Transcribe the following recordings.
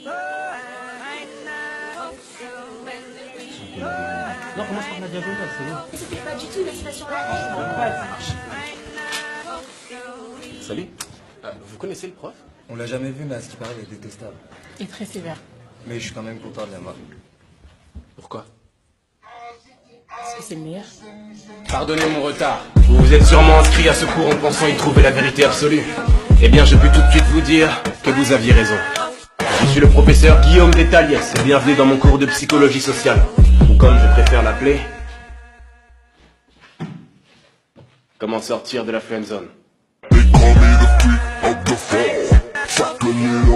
Non, commence par la diagonale, c'est bon. C'était pas du tout une incitation à la haine. Salut. Vous connaissez le prof? On l'a jamais vu, mais à ce qui paraît, il est détestable. Et très sévère. Mais je suis quand même content de l'avoir. Pourquoi? Parce que c'est le meilleur. Pardonnez mon retard. Vous vous êtes sûrement inscrit à ce cours en pensant y trouver la vérité absolue. Eh bien, je peux tout de suite vous dire que vous aviez raison. Je suis le professeur Guillaume Détaliès. Bienvenue dans mon cours de psychologie sociale. Ou comme je préfère l'appeler, comment sortir de la friend zone.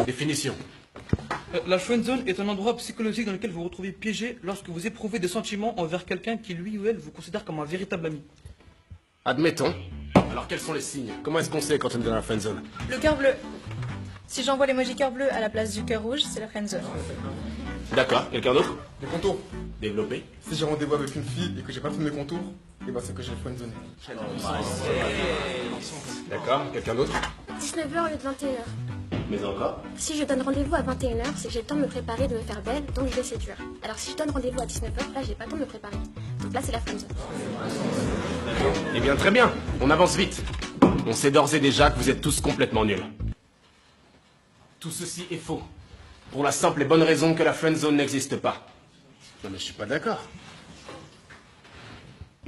Définition. La friend zone est un endroit psychologique dans lequel vous vous retrouvez piégé lorsque vous éprouvez des sentiments envers quelqu'un qui lui ou elle vous considère comme un véritable ami. Admettons. Alors quels sont les signes? Comment est-ce qu'on sait quand on est dans la friend zone? Le cœur bleu. Si j'envoie l'emoji cœur bleu à la place du cœur rouge, c'est la friendzone. D'accord. Quelqu'un d'autre? Les contours. Développé. Si j'ai rendez-vous avec une fille et que j'ai pas fait mes contours, et ben c'est que j'ai friendzone. D'accord. Quelqu'un d'autre? 19h au lieu de 21h. Mais encore? Si je donne rendez-vous à 21h, c'est que j'ai le temps de me préparer, de me faire belle, donc je vais séduire. Alors si je donne rendez-vous à 19h, là j'ai pas le temps de me préparer. Donc là c'est la friendzone. Eh bien, très bien. On avance vite. On sait d'ores et déjà que vous êtes tous complètement nuls. Tout ceci est faux. Pour la simple et bonne raison que la friend zone n'existe pas. Non mais je suis pas d'accord.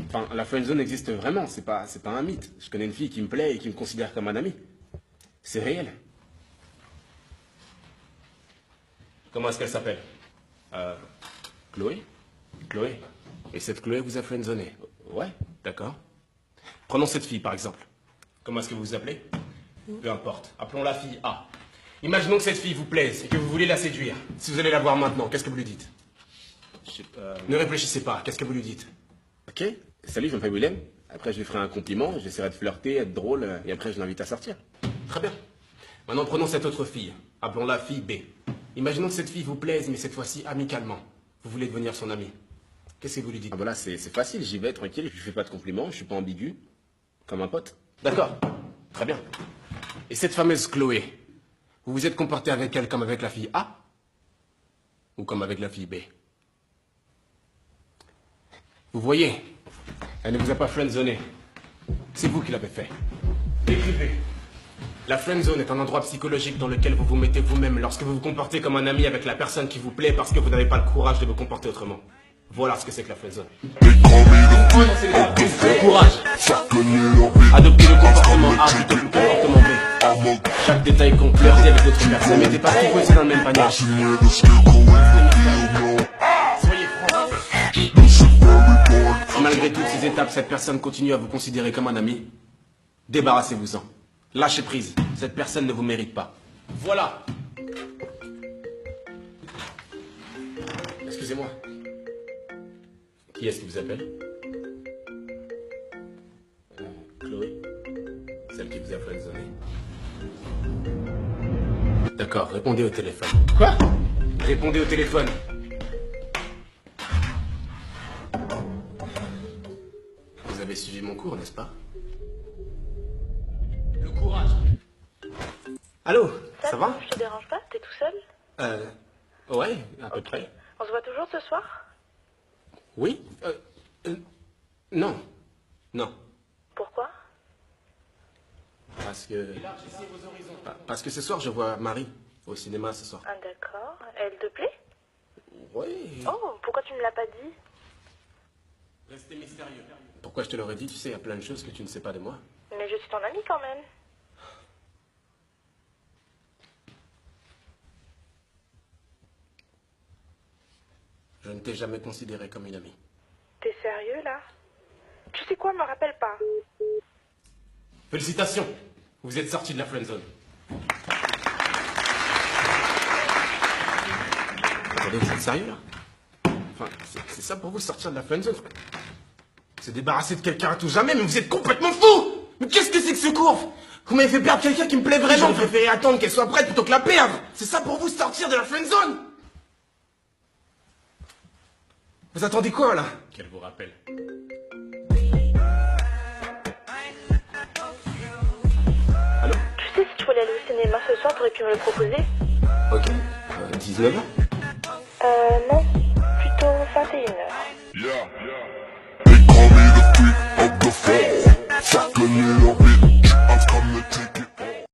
Enfin, la friend zone existe vraiment, c'est pas un mythe. Je connais une fille qui me plaît et qui me considère comme un ami. C'est réel. Comment est-ce qu'elle s'appelle? Chloé? Chloé. Et cette Chloé vous a friendzoné? Ouais, d'accord. Prenons cette fille par exemple. Comment est-ce que vous vous appelez? Peu importe. Appelons la fille A. Imaginons que cette fille vous plaise et que vous voulez la séduire. Si vous allez la voir maintenant, qu'est-ce que vous lui dites? Ne réfléchissez pas, qu'est-ce que vous lui dites? Ok, salut, je m'appelle Willem. Après, je lui ferai un compliment, j'essaierai de flirter, être drôle, et après, je l'invite à sortir. Très bien. Maintenant, prenons cette autre fille. Appelons-la fille B. Imaginons que cette fille vous plaise, mais cette fois-ci amicalement. Vous voulez devenir son ami. Qu'est-ce que vous lui dites? Ah voilà, c'est facile, j'y vais, tranquille, je lui fais pas de compliments, je suis pas ambigu. Comme un pote. D'accord, très bien. Et cette fameuse Chloé, vous vous êtes comporté avec elle comme avec la fille A? Ou comme avec la fille B? Vous voyez, elle ne vous a pas friendzoné. C'est vous qui l'avez fait. Écrivez. La friendzone est un endroit psychologique dans lequel vous vous mettez vous-même lorsque vous vous comportez comme un ami avec la personne qui vous plaît parce que vous n'avez pas le courage de vous comporter autrement. Voilà ce que c'est que la friendzone. Le courage. Adoptez le comportement A plutôt que le comportement B. Chaque détail compte, flirtez avec d'autres personnes, mettez pas tout possible dans le même panier. Soyez francs. Si malgré toutes ces étapes, cette personne continue à vous considérer comme un ami, débarrassez-vous-en. Lâchez prise. Cette personne ne vous mérite pas. Voilà. Excusez-moi. Qui est-ce qui vous appelle? Chloé? Celle qui vous a friendzoné. D'accord, répondez au téléphone. Quoi? Répondez au téléphone. Vous avez suivi mon cours, n'est-ce pas? Le courage. Allô, ça va? Je te dérange pas? T'es tout seul? Ouais, à peu près. On se voit toujours ce soir? Oui? Non. Non. Pourquoi? Parce que... Parce que ce soir, je vois Marie au cinéma ce soir. Ah d'accord. Elle te plaît? Oui. Oh, pourquoi tu me l'as pas dit? Restez mystérieux. Pourquoi je te l'aurais dit? Tu sais, il y a plein de choses que tu ne sais pas de moi. Mais je suis ton amie quand même. Je ne t'ai jamais considéré comme une amie. T'es sérieux là? Tu sais quoi, me rappelle pas. Félicitations. Vous êtes sorti de la friendzone. Attendez, vous êtes sérieux là? Enfin, c'est ça pour vous, sortir de la friendzone? Se débarrasser de quelqu'un à tout jamais, mais vous êtes complètement fou! Mais qu'est-ce que c'est que ce cours? Vous m'avez fait perdre quelqu'un qui me plaît vraiment. Vous préférez attendre qu'elle soit prête plutôt que la perdre. C'est ça pour vous, sortir de la friendzone? Vous attendez quoi là? Qu'elle vous rappelle. Allô? Tu sais, si tu voulais aller au cinéma ce soir, t'aurais pu me le proposer. Ok. 19h? Non, plutôt 21h. They call me the freak of the fall. Fuck a little